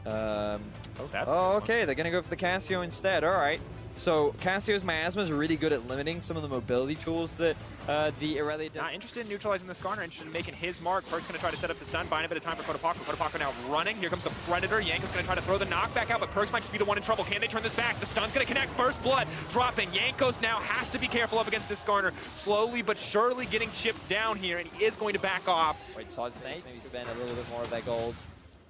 Okay, they're gonna go for the Casio instead. All right. So Casio's miasma is really good at limiting some of the mobility tools that the Irelia does. Not interested in neutralizing the Skarner, interested in making his mark. Perk's going to try to set up the stun, buying a bit of time for Kotopaco. Kotopaco now running. Here comes the Predator. Yanko's going to try to throw the knockback out, but Perks might just be the one in trouble. Can they turn this back? The stun's going to connect. First blood dropping. Yankos now has to be careful up against this Skarner. Slowly but surely getting chipped down here, and he is going to back off. Wait, Solid Snake maybe spend a little bit more of their gold.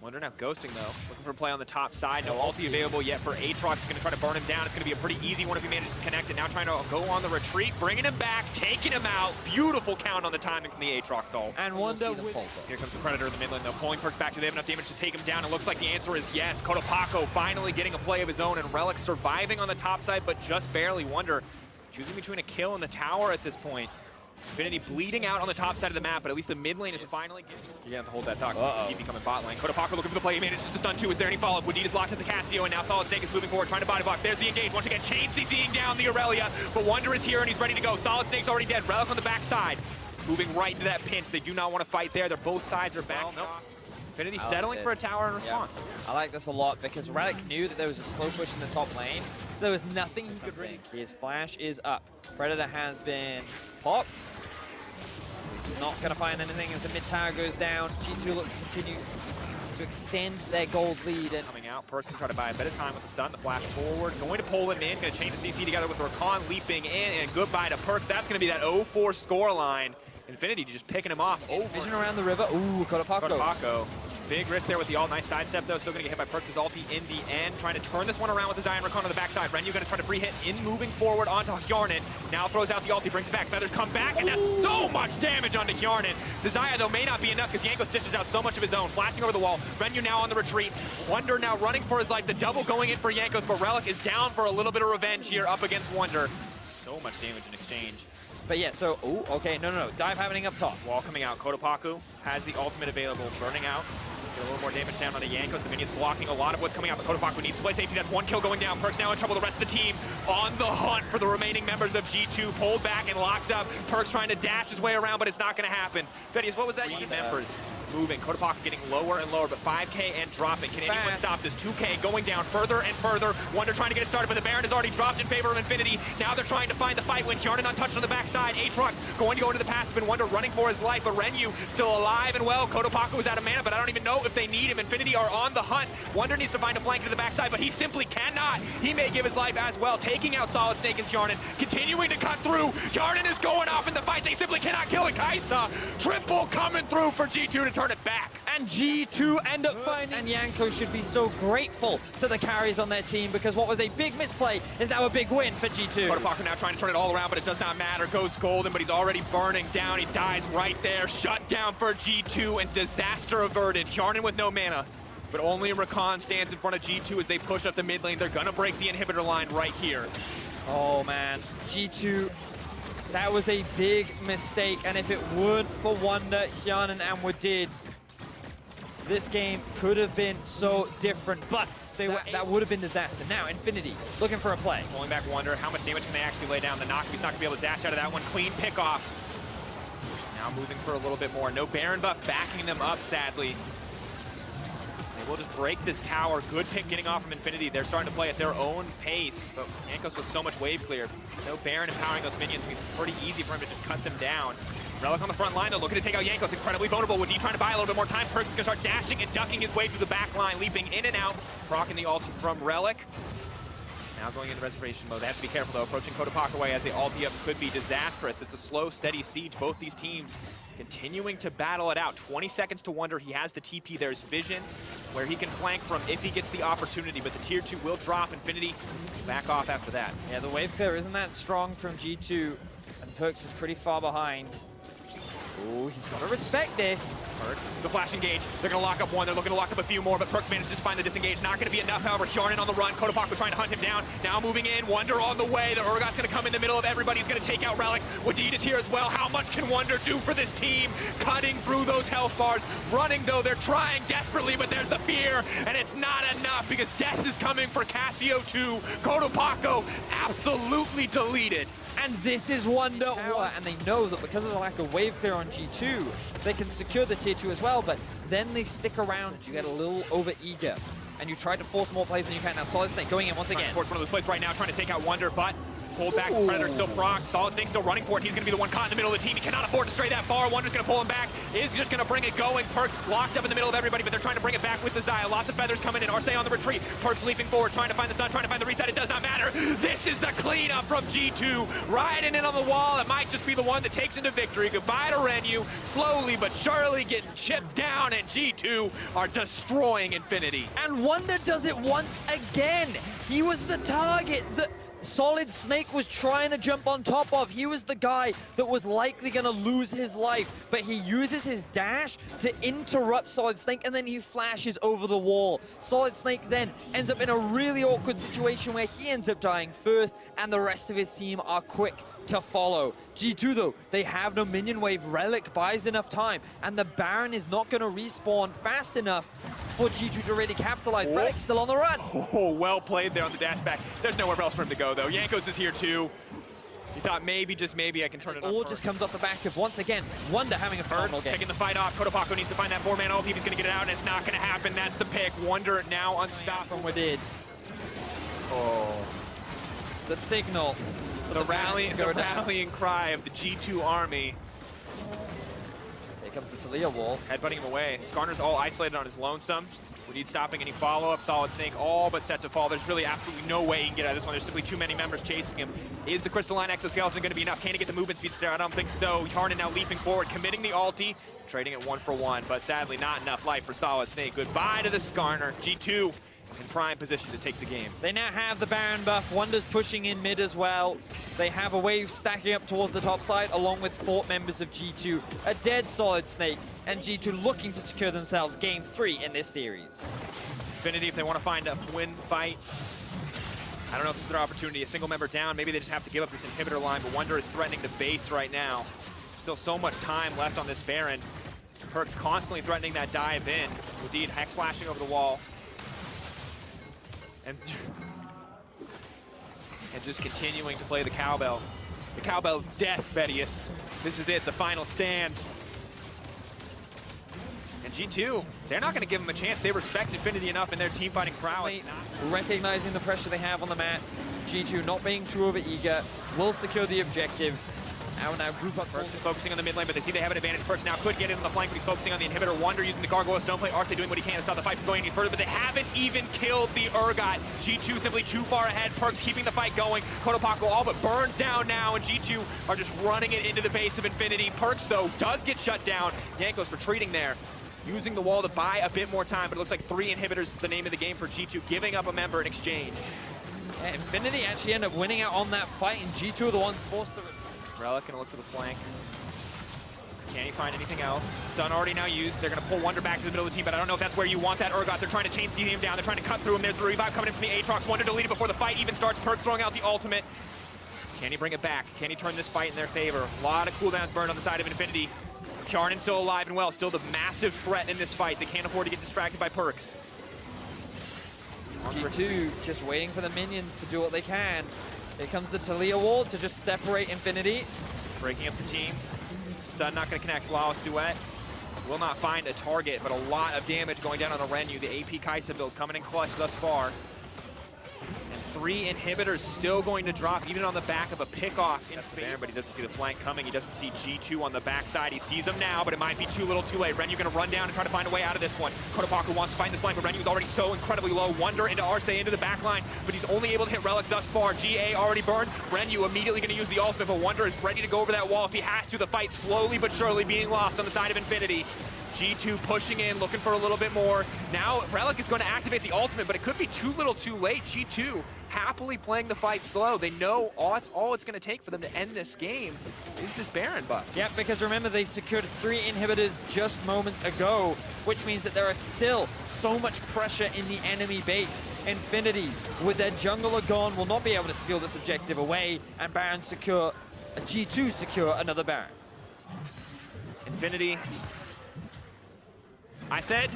Wonder now ghosting though, looking for a play on the top side. No ulti available yet for Aatrox. He's going to try to burn him down. It's going to be a pretty easy one if he manages to connect it. Now trying to go on the retreat, bringing him back, taking him out. Beautiful count on the timing from the Aatrox ult. And Wonder Here comes the Predator in the mid lane though, pulling Perks back. Do they have enough damage to take him down? It looks like the answer is yes. Kotopaco finally getting a play of his own, and Relic surviving on the top side, but just barely. Wonder choosing between a kill and the tower at this point. Infinity bleeding out on the top side of the map, but at least the mid lane is finally getting... You're going to have to hold that talk. Keep becoming bot lane. Kotopaco looking for the play. He manages to stun two. Is there any follow-up? Wadid locked at the Casio, and now Solid Snake is moving forward, trying to body block. There's the engage. Once again, Chain CCing down the Irelia, but Wonder is here, and he's ready to go. Solid Snake's already dead. Relic on the backside, moving right into that pinch. They do not want to fight there. They're both sides are back. Infinity settling for a tower in response. Yeah. I like this a lot because Relic knew that there was a slow push in the top lane, so there was nothing he could really... His flash is up. Predator has been popped. He's not going to find anything as the mid tower goes down. G2 looks to continue to extend their gold lead. And coming out, Perks can try to buy a bit of time with the stun, the flash forward, going to pull him in, going to chain the CC together with Rakan leaping in, and goodbye to Perks. That's going to be that 0-4 score line. Infinity just picking him off. Vision around the river. Ooh, Kotopaco. Big risk there with the all nice sidestep though. Still going to get hit by Perks' ulti in the end. Trying to turn this one around with the Zion Rakan on the backside. Renyu going to try to free hit in moving forward onto Hjarnan. Now throws out the ulti, brings it back. Feathers come back, and that's so much damage onto Hjarnan. The Zaya though may not be enough because Yanko stitches out so much of his own. Flashing over the wall. Renyu now on the retreat. Wonder now running for his life. The double going in for Yankos, but Relic is down for a little bit of revenge here up against Wonder. So much damage in exchange. But yeah, so, ooh, okay, no. Dive happening up top. Wall coming out. Kotopaco has the ultimate available. Burning out. Get a little more damage down on the Yankos. The minions blocking a lot of what's coming out, but Kotopaco needs to play safety. That's one kill going down. Perks now in trouble. The rest of the team on the hunt for the remaining members of G2. Pulled back and locked up. Perks trying to dash his way around, but it's not going to happen. Fedius, what was that? 3 members moving. Kotopaco getting lower and lower, but 5K and dropping. Can anyone stop this? 2K going down further and further. Wonder trying to get it started, but the Baron has already dropped in favor of Infinity. Now they're trying to find the fight win. Hjarnan untouched on the backside. Aatrox going to go into the passive, and Wonder running for his life, but Renyu still alive and well. Kotopaco is out of mana, but I don't even know if they need him. Infinity are on the hunt. Wonder needs to find a flank to the backside, but he simply cannot. He may give his life as well, taking out Solid Snake as Hjarnan, continuing to cut through. Hjarnan is going off in the fight. They simply cannot kill it. Kaisa, triple coming through for G2 to turn it back. And G2 end up finding, and Yanko should be so grateful to the carries on their team because what was a big misplay is now a big win for G2. Kotopaco now trying to turn it all around, but it does not matter. Goes golden, but he's already burning down. He dies right there. Shut down for G2 and disaster averted. Hjarnan with no mana, but only Rakan stands in front of G2 as they push up the mid lane. They're gonna break the inhibitor line right here. Oh man, G2. That was a big mistake, and if it weren't for Wonder, Hjarnan, and Wadid, this game could have been so different, but that would have been disaster. Now, Infinity looking for a play. Pulling back Wonder, how much damage can they actually lay down? The knock, he's not gonna be able to dash out of that one. Clean pick off. Now moving for a little bit more. No Baron buff backing them up, sadly. They will just break this tower. Good pick getting off from Infinity. They're starting to play at their own pace, but Yankos with so much wave clear. No Baron empowering those minions. It's pretty easy for him to just cut them down. Relic on the front line, though, looking to take out Yankos, incredibly vulnerable. Wadid trying to buy a little bit more time. Perks is going to start dashing and ducking his way through the back line, leaping in and out, proccing the ult from Relic. Now going into reservation mode. They have to be careful, though. Approaching Kotopaco away as the ulti up could be disastrous. It's a slow, steady siege. Both these teams continuing to battle it out. 20 seconds to Wonder. He has the TP. There's Vision, where he can flank from if he gets the opportunity, but the tier 2 will drop. Infinity back off after that. Yeah, the wave clear isn't that strong from G2, and Perks is pretty far behind. Oh, he's got to respect this. Perks, the flash engage. They're going to lock up one. They're looking to lock up a few more, but Perks manages to find the disengage. Not going to be enough, however. Hjarnan on the run. Kotopaco trying to hunt him down. Now moving in. Wonder on the way. The Urgot's going to come in the middle of everybody. He's going to take out Relic. Wadid is here as well. How much can Wonder do for this team? Cutting through those health bars. Running, though. They're trying desperately, but there's the fear, and it's not enough because death is coming for Casio 2. Kotopaco absolutely deleted. And this is Wonder, and they know that because of the lack of wave clear on G2, they can secure the tier 2 as well, but then they stick around. You get a little over eager. and you try to force more plays than you can. Now Solid Snake going in once again. Force one of those plays right now, trying to take out Wonder, but pulled back. Predator still proc. Solid Snake still running for it. He's going to be the one caught in the middle of the team. He cannot afford to stray that far. Wonder's going to pull him back. Is just going to bring it going. Perks locked up in the middle of everybody, but they're trying to bring it back with the Xayah. Lots of feathers coming in. Arce on the retreat. Perks leaping forward, trying to find the stun, trying to find the reset. It does not matter. This is the cleanup from G2. Riding in on the wall. It might just be the one that takes into victory. Goodbye to Renyu. Slowly but surely getting chipped down, and G2 are destroying Infinity. And Wonder does it once again. He was the target that Solid Snake was trying to jump on top of. He was the guy that was likely going to lose his life, but he uses his dash to interrupt Solid Snake, and then he flashes over the wall. Solid Snake then ends up in a really awkward situation where he ends up dying first, and the rest of his team are quick to follow. G2 though, they have no minion wave. Relic buys enough time, and the Baron is not going to respawn fast enough for G2 to really capitalize. Relic's still on the run. Oh, well played there on the dash back. There's nowhere else for him to go though. Jankos is here too. He thought maybe, just maybe, I can turn it on. All just comes off the back of, once again, Wonder having a phenomenal game. Taking the fight off. Kotopako needs to find that 4-man ult if he's going to get it out, and it's not going to happen. That's the pick. Wonder now unstopped From what did. Oh. The signal. The rallying cry of the G2 army. Here comes the Talia wall. Headbutting him away. Skarner's all isolated on his lonesome. We need stopping any follow-up. Solid Snake all but set to fall. There's really absolutely no way he can get out of this one. There's simply too many members chasing him. Is the Crystalline Exoskeleton going to be enough? Can he get the movement speed still? I don't think so. Harden now leaping forward, committing the ulti, trading it 1-for-1, but sadly not enough life for Solid Snake. Goodbye to the Skarner. G2 in prime position to take the game. They now have the Baron buff. Wonder's pushing in mid as well. They have a wave stacking up towards the top side, along with 4 members of G2. A dead Solid Snake, and G2 looking to secure themselves game 3 in this series. Infinity, if they want to find a win fight, I don't know if this is their opportunity. A single member down, maybe they just have to give up this inhibitor line, but Wonder is threatening the base right now. Still so much time left on this Baron. Perks constantly threatening that dive in. Indeed, Hex flashing over the wall. And just continuing to play the cowbell. The cowbell of death, Betius. This is it, the final stand. And G2, they're not going to give him a chance. They respect Infinity enough in their team fighting prowess. Recognizing the pressure they have on the mat, G2 not being too over-eager, will secure the objective. Now group up Perks is focusing on the mid lane, but they see they have an advantage. Perks now could get in on the flank, but he's focusing on the inhibitor. Wonder using the Gargoyle Stoneplay. Arce doing what he can to stop the fight from going any further, but they haven't even killed the Urgot. G2 simply too far ahead. Perks keeping the fight going. Kotopako all but burned down now, and G2 are just running it into the base of Infinity. Perks, though, does get shut down. Jankos retreating there, using the wall to buy a bit more time, but it looks like 3 inhibitors is the name of the game for G2, giving up a member in exchange. Yeah, Infinity actually end up winning out on that fight, and G2 are the ones forced to... Relic gonna look for the flank. Can he find anything else? Stun already now used. They're gonna pull Wonder back to the middle of the team, but I don't know if that's where you want that Urgot. They're trying to chain him down. They're trying to cut through him. There's the revive coming in from the Aatrox. Wonder deleted before the fight even starts. Perks throwing out the ultimate. Can he bring it back? Can he turn this fight in their favor? A lot of cooldowns burned on the side of Infinity. Kjarnan still alive and well. Still the massive threat in this fight. They can't afford to get distracted by Perks. G2 just waiting for the minions to do what they can. Here comes the Talia wall to just separate Infinity. Breaking up the team. Stun not going to connect. Flawless Duet will not find a target, but a lot of damage going down on the Renyu. The AP Kaisa build coming in clutch thus far. And 3 inhibitors still going to drop, even on the back of a pickoff. But he doesn't see the flank coming. He doesn't see G2 on the backside. He sees them now, but it might be too little too late. Renyu going to run down and try to find a way out of this one. Kotopako wants to find this flank, but Renyu's already so incredibly low. Wonder into Arce into the back line, but he's only able to hit Relic thus far. GA already burned. Renyu immediately going to use the ultimate, but Wonder is ready to go over that wall if he has to. The fight slowly but surely being lost on the side of Infinity. G2 pushing in, looking for a little bit more. Now Relic is going to activate the ultimate, but it could be too little too late. G2 happily playing the fight slow. They know all it's going to take for them to end this game is this Baron buff. Yeah, because remember they secured 3 inhibitors just moments ago, which means that there is still so much pressure in the enemy base. Infinity, with their jungler gone, will not be able to steal this objective away, and Baron secure, G2 secure another Baron. Infinity, I said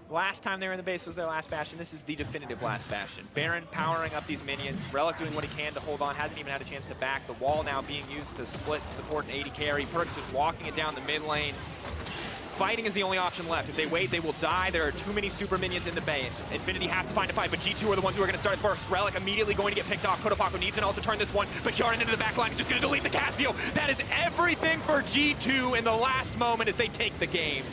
last time they were in the base was their last bastion. This is the definitive last bastion. Baron powering up these minions. Relic doing what he can to hold on. Hasn't even had a chance to back. The wall now being used to split support and AD carry. Perks just walking it down the mid lane. fighting is the only option left. If they wait, they will die. There are too many super minions in the base. Infinity have to find a fight, but G2 are the ones who are going to start first. Relic immediately going to get picked off. Kotopaku needs an ult to turn this one, but Kjaran into the back line is just going to delete the Casio. That is everything for G2 in the last moment as they take the game.